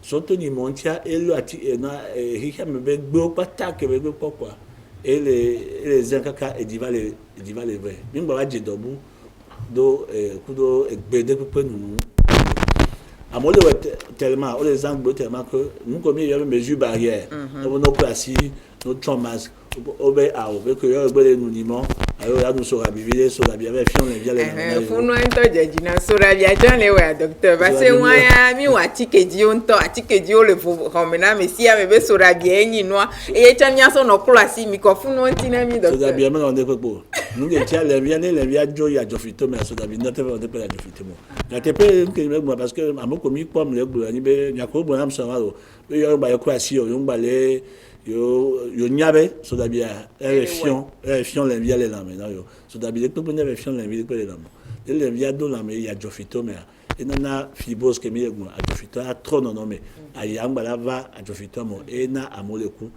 surtout nimo tia et le ati et na rika me be gbo pataka be gbo quoi et les kaka et dit va lever mi ba je dobu do kudo gbede pe nous amole tellement on les angles tellement que nous comme il y a une mesure barrière on nos places nos masques obe a obe que yo gbede nous nimon alors là nous sera bibile sur la bien fion les bien les fún no ento jeji na sora bia jan le wa docteur ba se wan ya mi wa tikeji onto atikeji o le fo homena me si a me be sora bia enyi no e cha mi aso no klasi mi ko fún no ntina mi docteur sora bia me on de pepo nous que tia les bien jo ya jofito me sora bia note on de pe la jofito mo la tepe que me parce que amoko mi comme le gbo ni be nyako bo am so walo yo ba yo klasi yo ngba yo nyabe so da bia fion les bien les lames yo so da bia to bonne fion les bien les lames les bien do lames ya jofito me et nana fibrose que mi adjofito a trop non nommé ayang bala va adjofito mo et na amoleku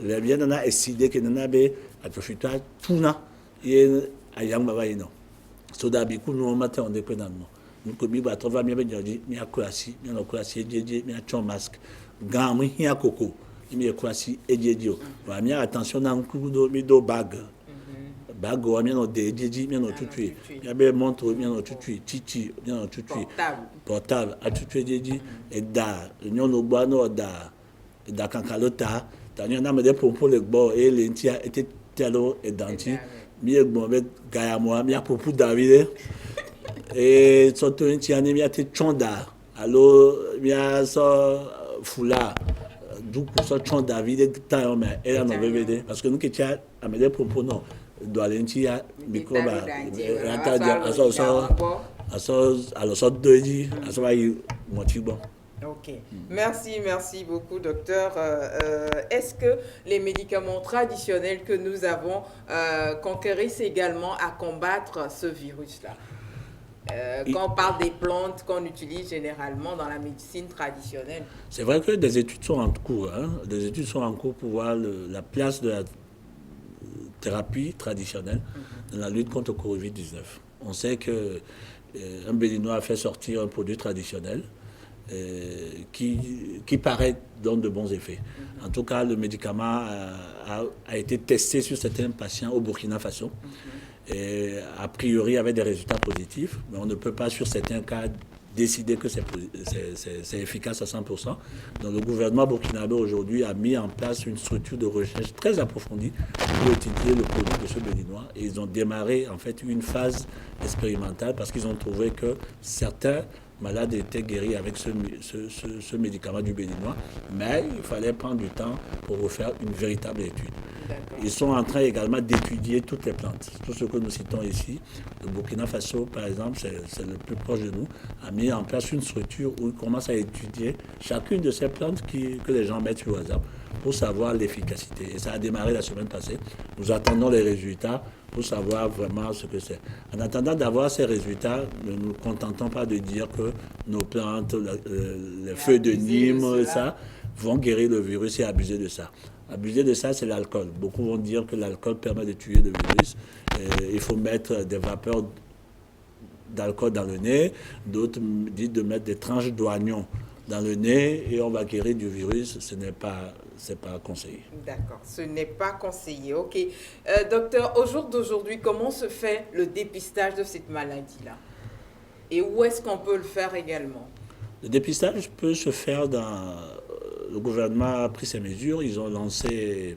le bien nana décidé que nana be adjofito tuna et ayang baba ino so da bi ku no matin on dépend dans nous ko bi ba trova mi be jodi mi akurasi mi no kurasi jeje mi a chon masque gam mi hia koko mi kurasi ejeje wa mi attention na nkudo mi do bag bago mi no de jeje mi no tutu mi be montre mi no tutu titi mi no tutu portable a tutu jeje e da nyon no gba no da kankalota ta nyon na me de pompo le gbo e le ntia était telo e danti mi e gbo be gaya mo mi a popu David et surtout ntia ni mi a te chonda allo mi a so fula du coup so chonda David ta mais elle en avait védé parce que nous qui tia a me de pompo non doit lentia microba alors ça deux dit ça va y moitié bon. Ok, merci beaucoup docteur. Est-ce que les médicaments traditionnels que nous avons conquérissent également à combattre ce virus-là? Quand on parle des plantes qu'on utilise généralement dans la médecine traditionnelle. C'est vrai que des études sont en cours, des études sont en cours pour voir la place de la thérapie traditionnelle dans la lutte contre le Covid-19. On sait que un Béninois a fait sortir un produit traditionnel qui paraît donne de bons effets. En tout cas, le médicament a été testé sur certains patients au Burkina Faso. Et a priori avec des résultats positifs, mais on ne peut pas sur certains cas décider que c'est efficace à 100%. Donc le gouvernement burkinabé aujourd'hui a mis en place une structure de recherche très approfondie pour étudier le produit de ce béninois. Et ils ont démarré en fait une phase expérimentale parce qu'ils ont trouvé que certains malades étaient guéris avec ce médicament du béninois, mais il fallait prendre du temps pour refaire une véritable étude. Ils sont en train également d'étudier toutes les plantes. Tout ce que nous citons ici, le Burkina Faso, par exemple, c'est le plus proche de nous, a mis en place une structure où ils commencent à étudier chacune de ces plantes que les gens mettent sur WhatsApp pour savoir l'efficacité. Et ça a démarré la semaine passée. Nous attendons les résultats pour savoir vraiment ce que c'est. En attendant d'avoir ces résultats, ne nous contentons pas de dire que nos plantes, les feuilles de Nîmes, ça, vont guérir le virus et abuser de ça. Abuser de ça, c'est l'alcool. Beaucoup vont dire que l'alcool permet de tuer le virus. Il faut mettre des vapeurs d'alcool dans le nez. D'autres disent de mettre des tranches d'oignon dans le nez et on va guérir du virus. C'est pas conseillé. D'accord, ce n'est pas conseillé. Ok. Docteur, au jour d'aujourd'hui, comment se fait le dépistage de cette maladie-là? Et où est-ce qu'on peut le faire également? Le dépistage peut se faire dans... Le gouvernement a pris ses mesures. Ils ont lancé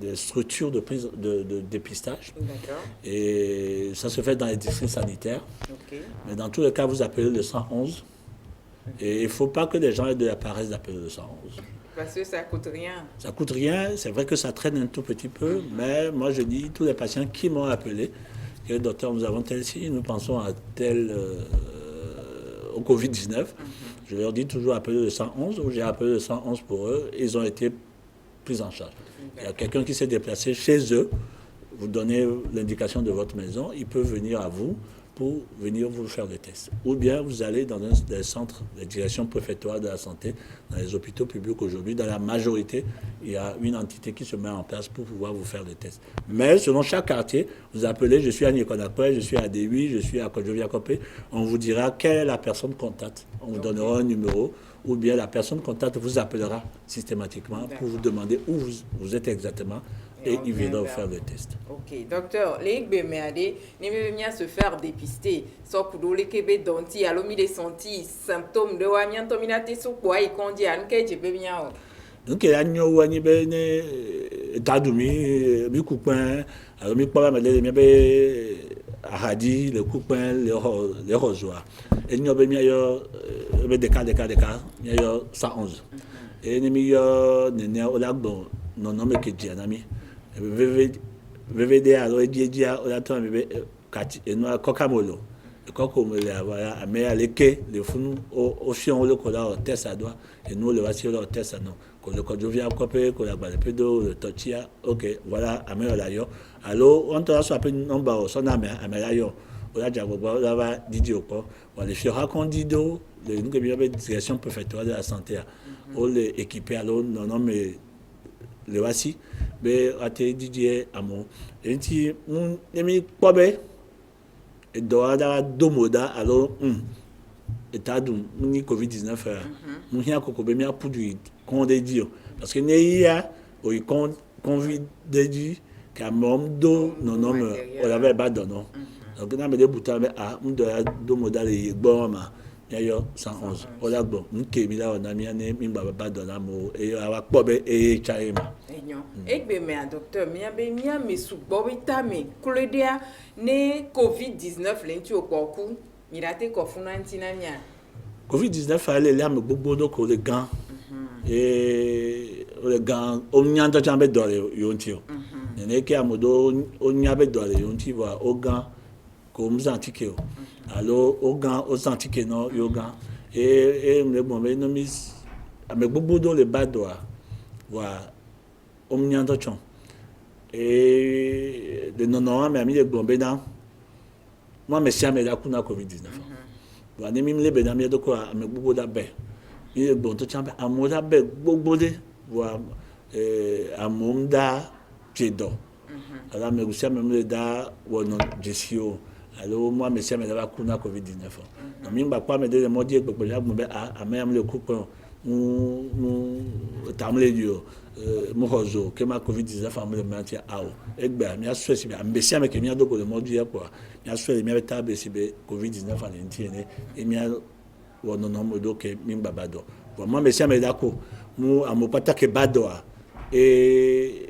des structures de dépistage. D'accord. Et ça se fait dans les districts sanitaires. Okay. Mais dans tous les cas, vous appelez le 111. Et il ne faut pas que les gens aient de la paresse d'appeler le 111. Parce que ça ne coûte rien. Ça ne coûte rien. C'est vrai que ça traîne un tout petit peu. Mais moi, je dis, tous les patients qui m'ont appelé, que docteur, nous avons tel signe, nous pensons à tel... au Covid-19. Je leur dis toujours appeler le 111, ou j'ai appelé le 111 pour eux, et ils ont été pris en charge. Il y a quelqu'un qui s'est déplacé chez eux, vous donnez l'indication de votre maison, il peut venir à vous pour venir vous faire le test. Ou bien vous allez dans un des centres, les directions préfectorales de la santé, dans les hôpitaux publics aujourd'hui, dans la majorité, il y a une entité qui se met en place pour pouvoir vous faire le test. Mais selon chaque quartier, vous appelez, je suis à Nikonakwe, je suis à Déhui, je suis à Kodjoviakopé, on vous dira quelle est la personne contact. On vous donnera un numéro, ou bien la personne contact vous appellera systématiquement pour vous demander où vous êtes exactement. Et il viendra faire le test. Ok, docteur, les béméadés, ne se faire dépister. Sauf que les Québécois donti, alors mis les sentis, symptômes de wamian tominate sous quoi ils condient, nous qu'est-ce que bien. Donc il y a un wani bene, tadumi, mi coupin, alors mi pas mal les miabé, ahadi, les coupins, les rosoirs. Et nous avons mis des cas, il y a 111. Et nous avons mis au lac bon, non, non, mais qui dit un ami. VVD alors dit on attend bébé et nous kokamolo kokomolo voilà mais aleke le funu au fion le kola test à doigt et nous le voici le test à non que le code vient copier que la balle pédo le tochia ok voilà amé la yo alors on te soit appelé nombre son amé amé la yo on a déjà dit au corps, on les fera qu'on dit d'eau, nous que bien direction préfectorale de la santé, on les équiper alors non mais le voici, mais à te Didier Amo, et tu mon ami quoi ben et doit avoir deux moda alors état dum ni Covid-19 mon hia koko be mi apudu qu'on de dire parce que ne ya o convide de dire qu'à mon dos non non on avait pas donné donc na me de buta me on doit deux moda les bon ma yo 111 on la bon nke mi la on a mi ane mi baba ba donné mo et awa po be e chaima egbe me a docteur mi abe mi ame sugbo vitami kuledia ne Covid-19 lenti opoku mirate ko funa ntina mia Covid-19 allait là me bobo donc les gants et les gants on n'y entend jamais dans les yontio n'est qu'à modo on n'y avait dans les yonti va au gants comme antiques alors au gants aux antiques non yoga et le bon mais non mis avec bobo dans les bas doigts voilà on n'y entend et de non mais ami les bombes dans moi mais si amé la kuna Covid-19 wa ni mi le be na mi do ko ame gbogbo da be ni egbon to chambe amo da be gbogbo de wa amom da chedo ala me gusia me le da wono jesio alo moi me sia me da kuna Covid-19 no mi ba kwa me de mo die gbogbo ya mo be ame am le ku ko mu tamle dio mo hozo ke ma Covid-19 am le manti awo egba mi aso si be am be sia me ke mi do ko le mo die ko mi aso le mi be tabe si be Covid-19 an entiene e mi wono no mo do ke mi baba do bon moi me sia me da ko mu amo pata ke bado e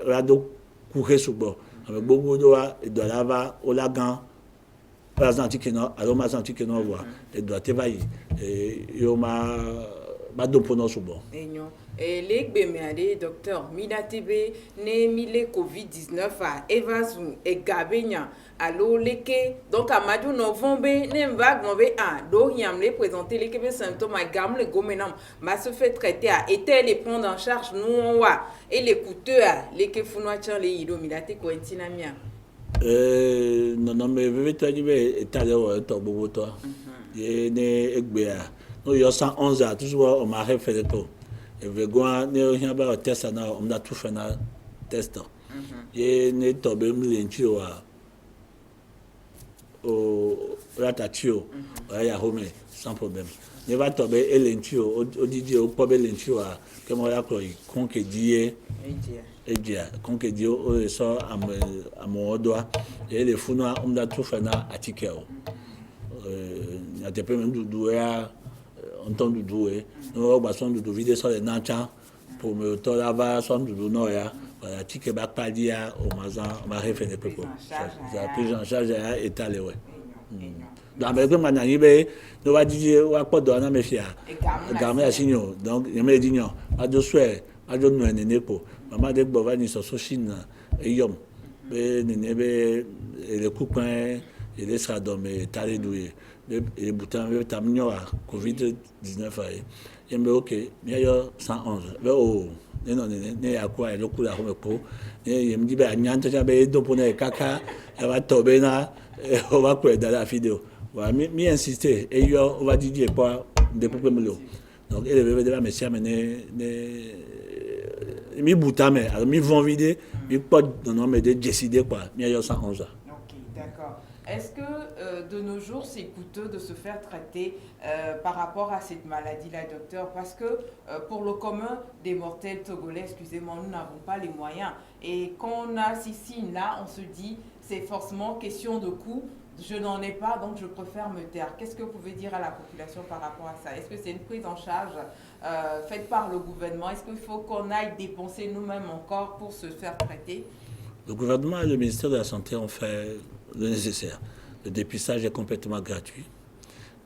rado ku resubo ame gbogbo do wa do lava o lagan par exemple que non alors ma santi que non voit et doit travailler et yo ma do pour nous subo et les béméadé docteur Midatebe ne mile Covid-19 a evazu et gabenya allo leke donc amadou novembre ne va gombe a do yam les présenter les que symptômes à gamme le gomenam ma se fait traiter à était les prendre en charge nous on wa et les coûteux les que funwa chan les ido midate ko entinamia non mais vivre toi du étalé au to bobo to ye ne egbe a no yo 111 a toujours on m'a fait le to et vegoa ne o ba test na on da tout fait na test ye ne to be mlenchi o ratatio ya home sans problème ne va to be elenchi o didi o po be lenchi o que mo ya ko kon ke die edia kon ke die o so am odoa et les funwa on da tout fait na atike o ya te pe même du ya entend du doué no ba son du vidéo sur les nancha pour me to lava son du no ya voilà tike ba padia au mazan ma refait des propos ça prise en charge ya étalé ouais dans mais comme na nibe no va dire wa podo na me fia gamé asinyo donc il me dit non pas de souhait pas de no ne nepo maman de bova ni so chine et yom be ne be le coupin et les sera dans mes talés doués et bouton tamnyo Covid-19 et me ok il y a 111 oh non ne ya quoi le coup la home po et me dit ben nyanta ja be do pour ne kaka elle va tomber na on va quoi dans la vidéo voilà mi insister et yo on va dire pas de problème là donc elle veut de monsieur mais mi bouton mais alors mi vont vider mi pas non mais de décider quoi il y a 111 OK d'accord. Est-ce que de nos jours, c'est coûteux de se faire traiter par rapport à cette maladie-là, docteur? Parce que pour le commun des mortels togolais, excusez-moi, nous n'avons pas les moyens. Et quand on a ces signes-là, on se dit, c'est forcément question de coût. Je n'en ai pas, donc je préfère me taire. Qu'est-ce que vous pouvez dire à la population par rapport à ça? Est-ce que c'est une prise en charge faite par le gouvernement? Est-ce qu'il faut qu'on aille dépenser nous-mêmes encore pour se faire traiter? Le gouvernement et le ministère de la Santé ont fait le nécessaire. Le dépistage est complètement gratuit.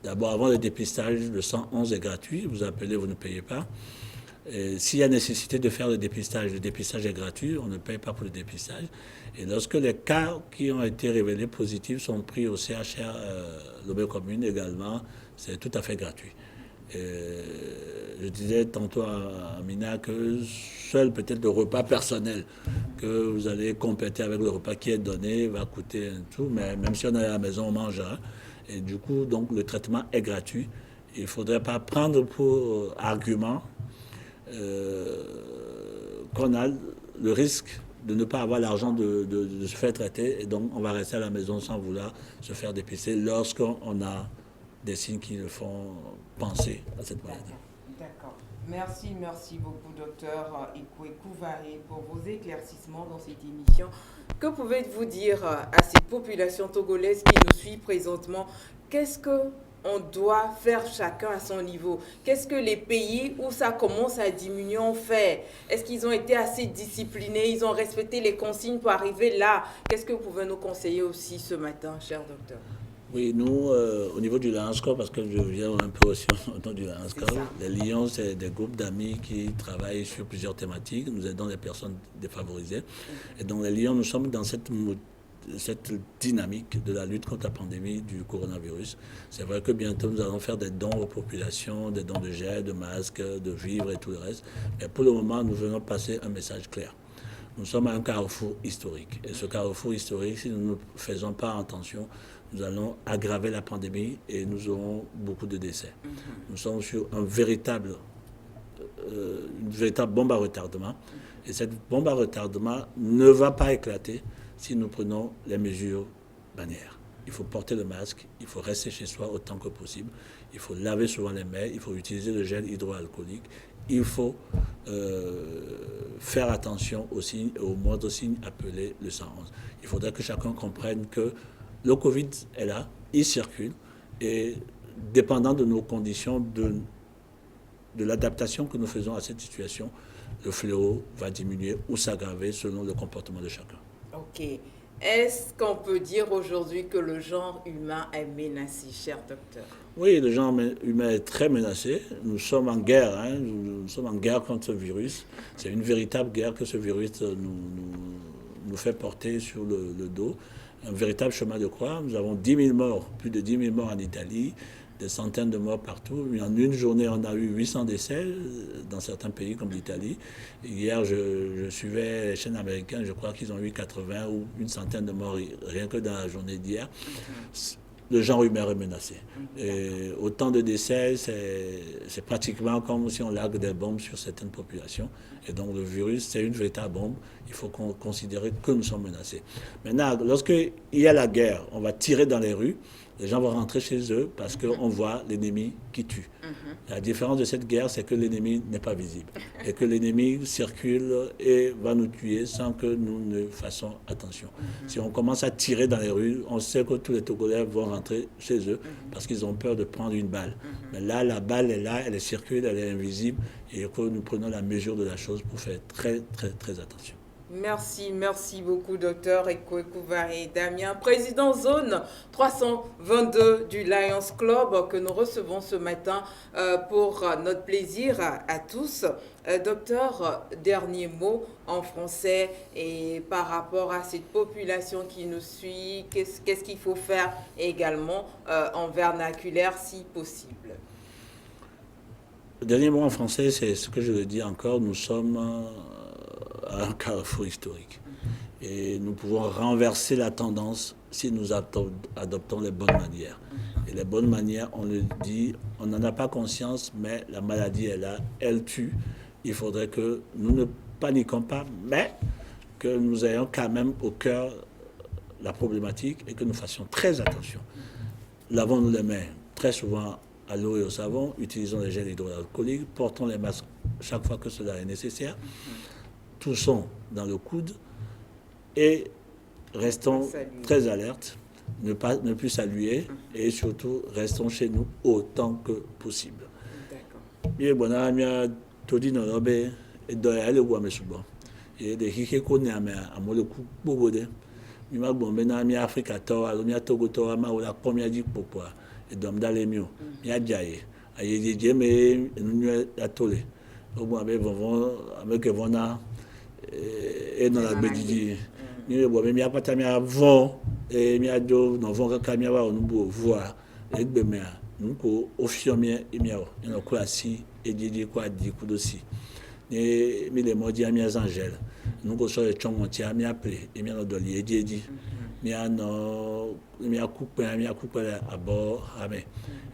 D'abord, avant le dépistage, le 111 est gratuit. Vous appelez, vous ne payez pas. S'il y a nécessité de faire le dépistage est gratuit. On ne paye pas pour le dépistage. Et lorsque les cas qui ont été révélés positifs sont pris au CHR Lobé Commune également, c'est tout à fait gratuit. Je disais tantôt à Mina que seul peut-être le repas personnel que vous allez compléter avec le repas qui est donné, va coûter un tout, mais même si on est à la maison, on mange. Hein. Et du coup, donc, le traitement est gratuit. Il ne faudrait pas prendre pour argument qu'on a le risque de ne pas avoir l'argent de se faire traiter. Et donc, on va rester à la maison sans vouloir se faire dépister lorsqu'on a des signes qui le font penser à cette maladie. D'accord. Merci beaucoup, docteur Ekwekou Varé, pour vos éclaircissements dans cette émission. Que pouvez-vous dire à ces populations togolaises qui nous suivent présentement? Qu'est-ce qu'on doit faire chacun à son niveau? Qu'est-ce que les pays où ça commence à diminuer ont fait? Est-ce qu'ils ont été assez disciplinés? Ils ont respecté les consignes pour arriver là? Qu'est-ce que vous pouvez nous conseiller aussi ce matin, cher docteur? Oui, nous, au niveau du Lions Club, parce que je viens un peu aussi au nom du Lions Club, les Lions, c'est des groupes d'amis qui travaillent sur plusieurs thématiques. Nous aidons les personnes défavorisées. Et donc, les Lions, nous sommes dans cette dynamique de la lutte contre la pandémie du coronavirus. C'est vrai que bientôt, nous allons faire des dons aux populations, des dons de gel, de masques, de vivres et tout le reste. Mais pour le moment, nous venons passer un message clair. Nous sommes à un carrefour historique. Et ce carrefour historique, si nous ne faisons pas attention, nous allons aggraver la pandémie et nous aurons beaucoup de décès. Nous sommes sur une véritable bombe à retardement. Et cette bombe à retardement ne va pas éclater si nous prenons les mesures barrières. Il faut porter le masque, il faut rester chez soi autant que possible, il faut laver souvent les mains, il faut utiliser le gel hydroalcoolique, il faut faire attention aux moindres signes appelés le 111. Il faudrait que chacun comprenne que le Covid est là, il circule, et dépendant de nos conditions, de l'adaptation que nous faisons à cette situation, le fléau va diminuer ou s'aggraver selon le comportement de chacun. Ok. Est-ce qu'on peut dire aujourd'hui que le genre humain est menacé, cher docteur? Oui, le genre humain est très menacé. Nous sommes en guerre, hein. Nous sommes en guerre contre ce virus. C'est une véritable guerre que ce virus nous fait porter sur le dos. Un véritable chemin de croix. Nous avons 10 000 morts, plus de 10 000 morts en Italie, des centaines de morts partout. En une journée, on a eu 800 décès dans certains pays comme l'Italie. Hier, je suivais les chaînes américaines, je crois qu'ils ont eu 80 ou une centaine de morts rien que dans la journée d'hier. Le genre humain est menacé. Et autant de décès, c'est pratiquement comme si on largue des bombes sur certaines populations. Et donc le virus, c'est une véritable bombe. Il faut considérer que nous sommes menacés. Maintenant, lorsqu'il y a la guerre, on va tirer dans les rues. Les gens vont rentrer chez eux parce qu'on voit l'ennemi qui tue. La différence de cette guerre, c'est que l'ennemi n'est pas visible. Et que l'ennemi circule et va nous tuer sans que nous ne fassions attention. Si on commence à tirer dans les rues, on sait que tous les Togolais vont rentrer chez eux parce qu'ils ont peur de prendre une balle. Mais là, la balle est là, elle circule, elle est invisible. Et que nous prenons la mesure de la chose pour faire très, très, très attention. Merci beaucoup, docteur Ekwekou Varé Damien, président zone 322 du Lions Club que nous recevons ce matin pour notre plaisir à tous. Docteur, dernier mot en français et par rapport à cette population qui nous suit, qu'est-ce qu'il faut faire également en vernaculaire si possible? Le dernier mot en français, c'est ce que je le dis encore, nous sommes à un carrefour historique. Et nous pouvons renverser la tendance si nous adoptons les bonnes manières. Et les bonnes manières, on le dit, on n'en a pas conscience, mais la maladie est là, elle tue. Il faudrait que nous ne paniquons pas, mais que nous ayons quand même au cœur la problématique et que nous fassions très attention. Lavons-nous les mains très souvent à l'eau et au savon, utilisons les gels hydroalcooliques, portons les masques chaque fois que cela est nécessaire. Toussons dans le coude et restons très alertes, ne plus saluer et surtout restons chez nous autant que possible. Bien, bon, todi no robe et doyale ou amesubo. Et de hike ko ne ame amoleku bobode. Mi ma gbon be na mi Africa to alo mi Togo to ma o la pomia di popo e dom dale mi o. Mi ajaye. Aye je me enu atole. O bo abe vovon ame ke vona et dans la bedidi ni bo me mi apata mi avon e mi ado no von ka mi wa onu bo voir e gbe me a nu ko ofio mi e mi o eno ko asi e jeje ko adi ku do si et mi les modi a mi angèle nous ko so e chongonti a mi appelé et mi no doli e di mi ano mi akupe abo amen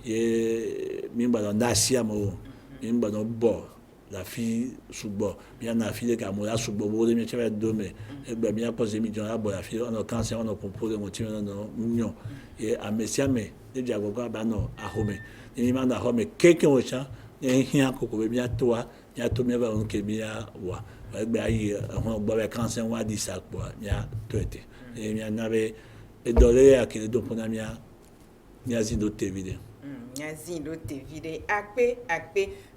et mi ba na sia mo mi ba no bo la fille subo mi na fille ka mo la subo bo de mi cheve dome e ba mi a posé mi jon la bo la fille on a cancer on a propose mo ti no union et a mesia me de diagogo ba no a home ni ma na home keke o cha ni hia koko be mi atoa ni ato mi ba on ke mi a wa ba ayi on gbo be cancer wa di sa po mi a toete et mi na be e dole a ke do pona mi a ni azindo te vide.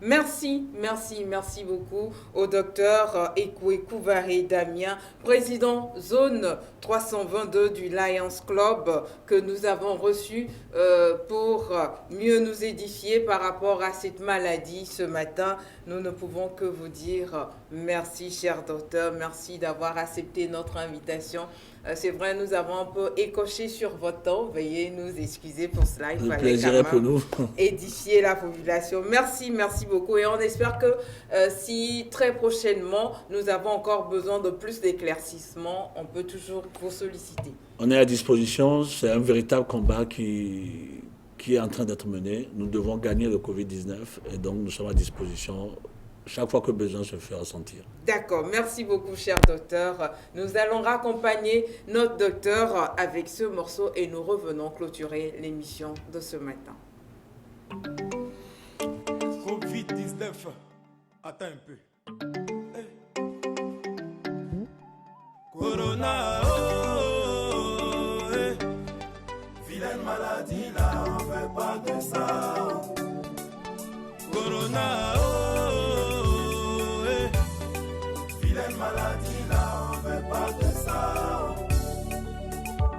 Merci beaucoup au docteur Ekoué-Couvaré Damien, président zone 322 du Lions Club, que nous avons reçu pour mieux nous édifier par rapport à cette maladie ce matin. Nous ne pouvons que vous dire merci, cher docteur, merci d'avoir accepté notre invitation. C'est vrai, nous avons un peu écoché sur votre temps. Veuillez nous excuser pour cela. Il fallait quand même pour nous. édifier la population. Merci beaucoup. Et on espère que si très prochainement, nous avons encore besoin de plus d'éclaircissements, on peut toujours vous solliciter. On est à disposition. C'est un véritable combat qui est en train d'être mené. Nous devons gagner le Covid-19 et donc nous sommes à disposition chaque fois que besoin se fait ressentir. D'accord, merci beaucoup, cher docteur. Nous allons raccompagner notre docteur avec ce morceau et nous revenons clôturer l'émission de ce matin. Covid-19, attends un peu. Hey. Corona, oh, hey. Vilaine maladie, là, on veut pas de ça. Corona, oh. Maladie là, on veut pas de ça.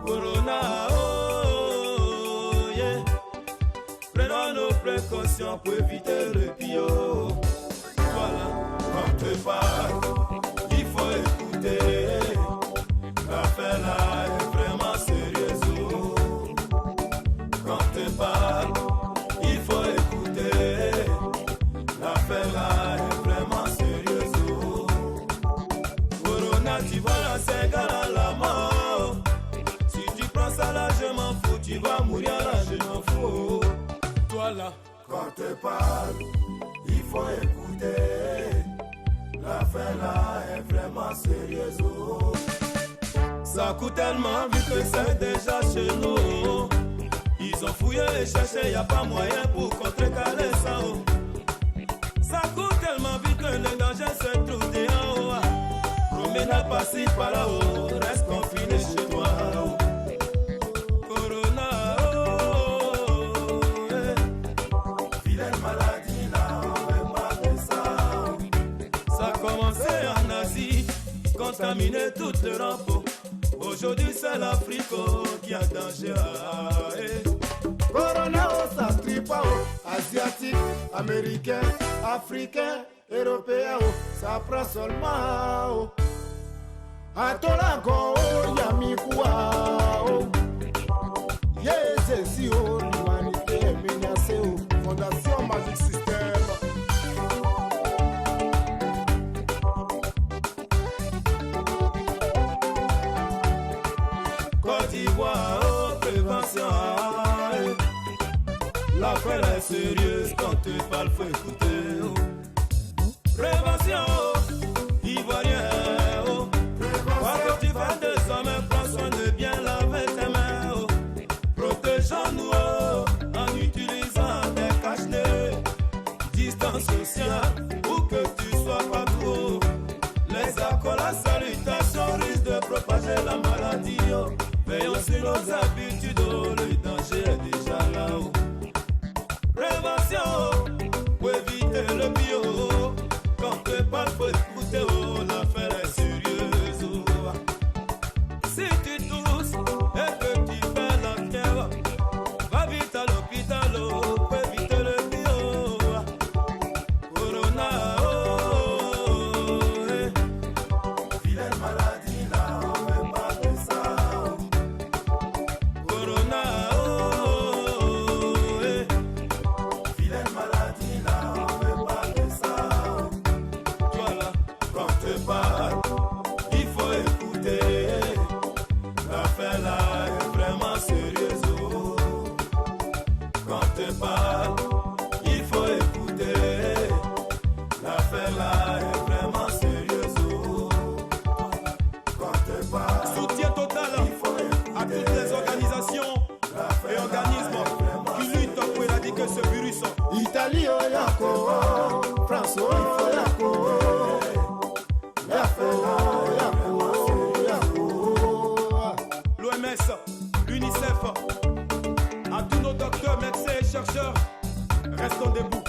Corona, oh, yeah. Prenons nos précautions pour éviter le pire. Voilà, quand te parle, il faut écouter. L'affaire là est vraiment sérieuse. Quand te parle, il faut écouter. L'affaire là est vraiment sérieuse. Tu vois la ségale à la mort. Si tu prends ça là, je m'en fous. Tu vas mourir là, je m'en fous. Toi là, quand te parle, il faut écouter. L'affaire là est vraiment sérieuse. Ça coûte tellement vite que c'est déjà chez nous. Ils ont fouillé et cherché, y a pas moyen pour contrecarrer ça. Ça coûte tellement vite que le danger se trouve en haut. Promène passer par là-haut, reste confiné chez toi. Corona, oh, yeah. Vilaine maladie, là, on veut pas de ça. Ça a commencé en Asie, contaminé toute l'Europe. Aujourd'hui, c'est l'Afrique qui a danger. Corona, oh, ça tripe, oh. Asiatique, américain, africain, européen, oh. Ça prend seulement, oh. Atolago yamikuwa yezezi o l'humanité menacée o Fondation Magic System. Côte d'Ivoire, prévention. L'affaire est sérieuse, quand tu parles, faut écouter. Prévention, Ivoirien. Prends soin de bien laver tes mains. Oh. Protégeons-nous en utilisant des cache-nez. Distance sociale, où que tu sois partout. Les accords, salutations risquent de propager la maladie. Oh. Veillons sur nos habitudes, oh. Le danger est déjà là. Oh. Prévention, pour éviter le bio. Quand tu parles, faut écouter. Oh. L'affaire est sérieuse. Si tu tousses et que tu fais la fièvre, va vite à l'hôpital pour éviter le bio. Corona, oh, vilaine maladie là, on veut pas de ça. l'UNICEF, à tous nos docteurs, médecins et chercheurs, restons debout.